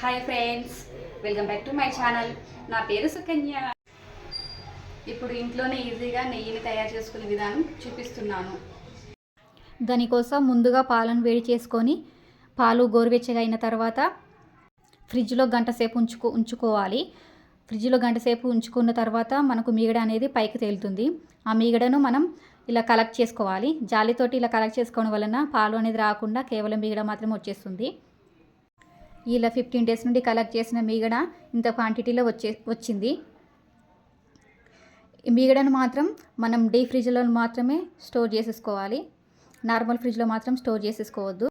Hi friends, welcome back to my channel. నా పేరు సుకన్య. ఇప్పుడు ఇంట్లోనే ఈజీగా నెయ్యిని తయారు చేసుకునే విధానం చూపిస్తున్నాను. దానికోసం ముందుగా పాలను వేడి చేసుకొని పాలు గోరువెచ్చగా అయిన తర్వాత ఫ్రిడ్జ్లో గంట సేపు ఉంచుకోవాలి. ఫ్రిడ్జ్లో గంట సేపు ఉంచుకున్న తర్వాత మనకు మీగడ అనేది పైకి తేలుతుంది. ఆ మీగడను మనం ఇలా కలెక్ట్ చేసుకోవాలి. జాలితోటి ఇలా కలెక్ట్ చేసుకోవడం వలన పాలు అనేది రాకుండా కేవలం మీగడ మాత్రమే వచ్చేస్తుంది. ఇలా 15 days నుండి కలెక్ట్ చేసిన మీగడ ఇంత క్వాంటిటీలో వచ్చింది. ఈ మీగడను మాత్రం మనం డీప్ ఫ్రిడ్జ్లో మాత్రమే స్టోర్ చేసేసుకోవాలి. నార్మల్ ఫ్రిడ్జ్లో మాత్రం స్టోర్ చేసేసుకోవద్దు.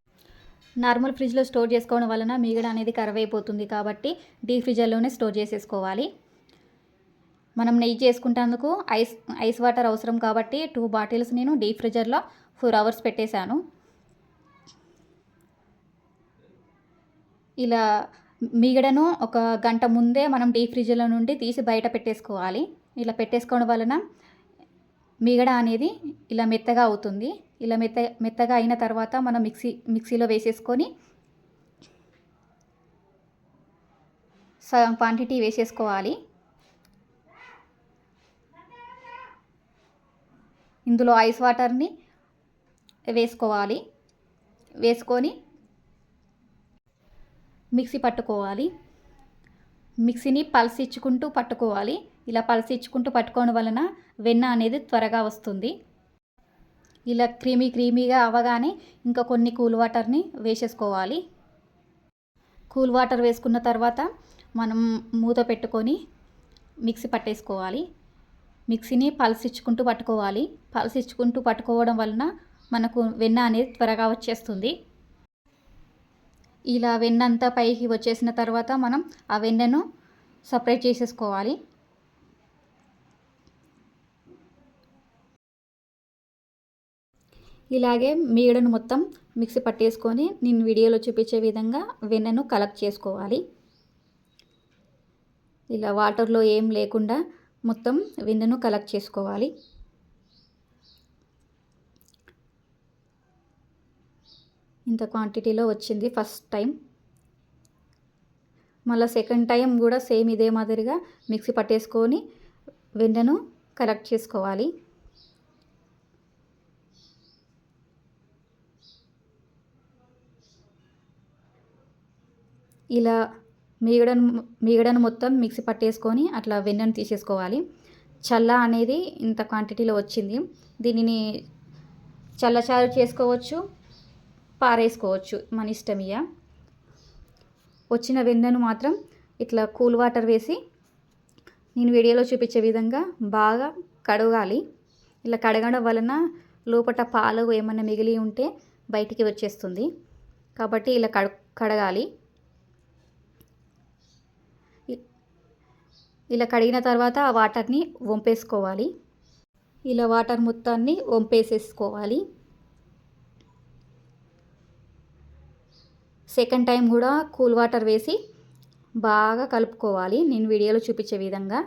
నార్మల్ ఫ్రిడ్జ్లో స్టోర్ చేసుకోవడం వలన మీగడ అనేది ఖరాబ్ అయిపోతుంది. కాబట్టి డీప్ ఫ్రిడ్జ్లోనే స్టోర్ చేసేసుకోవాలి. మనం నెయ్యి చేసుకుంటేందుకు ఐస్ వాటర్ అవసరం కాబట్టి 2 bottles నేను డీప్ ఫ్రిడ్జర్లో 4 hours పెట్టేశాను. ఇలా మీగడను ఒక గంట ముందే మనం డీప్ ఫ్రిడ్జ్లో నుండి తీసి బయట పెట్టేసుకోవాలి. ఇలా పెట్టేసుకోవడం వలన మీగడ అనేది ఇలా మెత్తగా అవుతుంది. ఇలా మెత్తగా అయిన తర్వాత మనం మిక్సీలో వేసేసుకొని సగం క్వాంటిటీ వేసేసుకోవాలి. ఇందులో ఐస్ వాటర్ని వేసుకోవాలి. వేసుకొని మిక్సీ పట్టుకోవాలి. మిక్సీని పల్స్ ఇచ్చుకుంటూ పట్టుకోవాలి. ఇలా పల్స్ ఇచ్చుకుంటూ పట్టుకోవడం వలన వెన్న అనేది త్వరగా వస్తుంది. ఇలా క్రీమీగా అవ్వగానే ఇంకా కొన్ని కూల్ వాటర్ని వేసేసుకోవాలి. కూల్ వాటర్ వేసుకున్న తర్వాత మనం మూత పెట్టుకొని మిక్సీ పట్టేసుకోవాలి. మిక్సీని పల్స్ ఇచ్చుకుంటూ పట్టుకోవాలి. పల్స్ ఇచ్చుకుంటూ పట్టుకోవడం వలన మనకు వెన్న అనేది త్వరగా వచ్చేస్తుంది. ఇలా వెన్న అంతా పైకి వచ్చేసిన తర్వాత మనం ఆ వెన్నను సపరేట్ చేసేసుకోవాలి. ఇలాగే మీగడను మొత్తం మిక్సీ పట్టేసుకొని నేను వీడియోలో చూపించే విధంగా వెన్నను కలెక్ట్ చేసుకోవాలి. ఇలా వాటర్లో ఏం లేకుండా మొత్తం వెన్నను కలెక్ట్ చేసుకోవాలి. ఇంత క్వాంటిటీలో వచ్చింది ఫస్ట్ టైం. మళ్ళీ సెకండ్ టైం కూడా సేమ్ ఇదే మాదిరిగా మిక్సీ పట్టేసుకొని వెన్నను కలెక్ట్ చేసుకోవాలి. ఇలా మీగడను మొత్తం మిక్సీ పట్టేసుకొని అట్లా వెన్నను తీసేసుకోవాలి. చల్ల అనేది ఇంత క్వాంటిటీలో వచ్చింది. దీనిని చల్లచారు చేసుకోవచ్చు, పారేసుకోవచ్చు, మన ఇష్టం. ఇక వచ్చిన వెన్నను మాత్రం ఇట్లా కూల్ వాటర్ వేసి నేను వీడియోలో చూపించే విధంగా బాగా కడగాలి. ఇలా కడగడం వలన లోపల పాలు ఏమన్నా మిగిలి ఉంటే బయటికి వచ్చేస్తుంది. కాబట్టి ఇలా కడగాలి. ఇలా కడిగిన తర్వాత ఆ వాటర్ని వంపేసుకోవాలి. ఇలా వాటర్ మొత్తాన్ని వంపేసేసుకోవాలి. సెకండ్ టైం కూడా కూల్ వాటర్ వేసి బాగా కలుపుకోవాలి. నేను వీడియోలో చూపించే విధంగా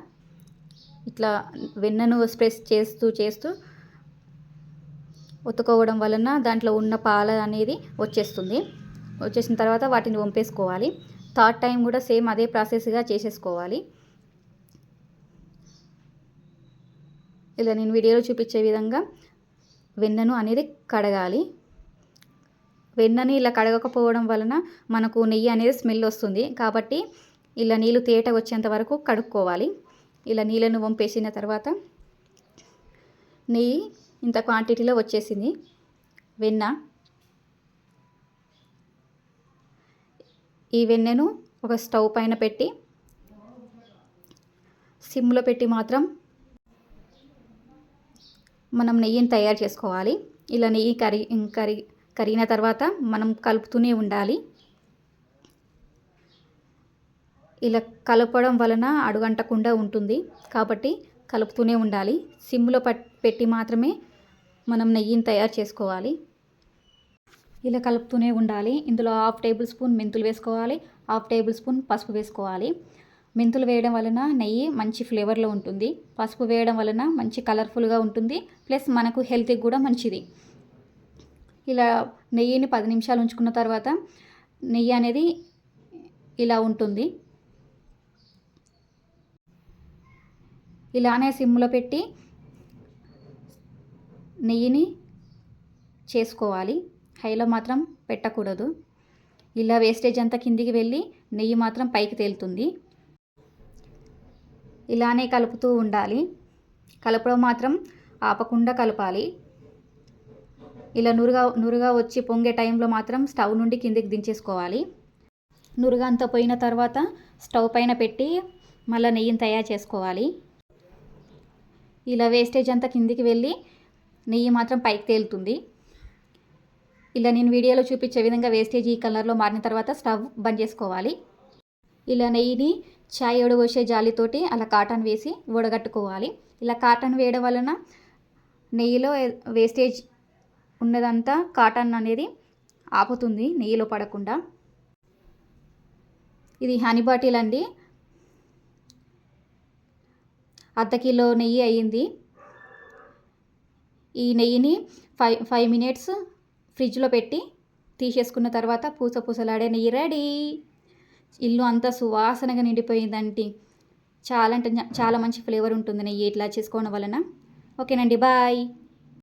ఇట్లా వెన్నను ప్రెస్ చేస్తూ ఒత్తుకోవడం వలన దాంట్లో ఉన్న పాలు అనేది వచ్చేసిన తర్వాత వాటిని వంపేసుకోవాలి. థర్డ్ టైం కూడా సేమ్ అదే ప్రాసెస్గా చేసేసుకోవాలి. ఇలా నేను వీడియోలో చూపించే విధంగా వెన్నను అనేది కడగాలి. వెన్నని ఇలా కడగకపోవడం వలన మనకు నెయ్యి అనేది స్మెల్ వస్తుంది. కాబట్టి ఇలా నీళ్ళు తేటగా వచ్చేంత వరకు కడుక్కోవాలి. ఇలా నీళ్ళను వంపేసిన తర్వాత నెయ్యి ఇంత క్వాంటిటీలో వచ్చేసింది. వెన్న ఈ వెన్నను ఒక స్టవ్ పైన పెట్టి సిమ్లో పెట్టి మాత్రం మనం నెయ్యిని తయారు చేసుకోవాలి. ఇలా నెయ్యి కరిగిన తర్వాత మనం కలుపుతూనే ఉండాలి. ఇలా కలపడం వలన అడుగంటకుండా ఉంటుంది. కాబట్టి కలుపుతూనే ఉండాలి. సిమ్లో పెట్టి మాత్రమే మనం నెయ్యిని తయారు చేసుకోవాలి. ఇలా కలుపుతూనే ఉండాలి. ఇందులో 1/2 tablespoon మెంతులు వేసుకోవాలి. 1/2 tablespoon పసుపు వేసుకోవాలి. మెంతులు వేయడం వలన నెయ్యి మంచి ఫ్లేవర్లో ఉంటుంది. పసుపు వేయడం వలన మంచి కలర్ఫుల్గా ఉంటుంది. ప్లస్ మనకు హెల్త్కి కూడా మంచిది. ఇలా నెయ్యిని 10 నిమిషాలు ఉంచుకున్న తర్వాత నెయ్యి అనేది ఇలా ఉంటుంది. ఇలానే సిమ్లో పెట్టి నెయ్యిని చేసుకోవాలి. హైలో మాత్రం పెట్టకూడదు. ఇలా వేస్టేజ్ అంతా కిందికి వెళ్ళి నెయ్యి మాత్రం పైకి తేలుతుంది. ఇలానే కలుపుతూ ఉండాలి. కలపడం మాత్రం ఆపకుండా కలపాలి. ఇలా నురుగా వచ్చి పొంగే టైంలో మాత్రం స్టవ్ నుండి కిందికి దించేసుకోవాలి. నురుగా అంతా పోయిన తర్వాత స్టవ్ పైన పెట్టి మళ్ళీ నెయ్యిని తయారు చేసుకోవాలి. ఇలా వేస్టేజ్ అంతా కిందికి వెళ్ళి నెయ్యి మాత్రం పైకి తేలుతుంది. ఇలా నేను వీడియోలో చూపించే విధంగా వేస్టేజ్ ఈ కలర్లో మారిన తర్వాత స్టవ్ బంద్ చేసుకోవాలి. ఇలా నెయ్యిని చాయ్ వడబోసే జాలితోటి అలా కాటన్ వేసి వడగట్టుకోవాలి. ఇలా కాటన్ వేయడం వలన నెయ్యిలో వేస్టేజ్ ఉన్నదంతా కాటన్ అనేది ఆపుతుంది, నెయ్యిలో పడకుండా. ఇది హనీ బాటిల్ అండి. అర్ధ కిలో నెయ్యి అయ్యింది. ఈ నెయ్యిని 5 మినిట్స్ ఫ్రిడ్జ్లో పెట్టి తీసేసుకున్న తర్వాత పూసలాడే నెయ్యి రెడీ. ఇల్లు అంతా సువాసనగా నిండిపోయిందండి. చాలా అంటే చాలా మంచి ఫ్లేవర్ ఉంటుంది నెయ్యి ఇట్లా చేసుకోవడం వలన. ఓకేనండి, బాయ్.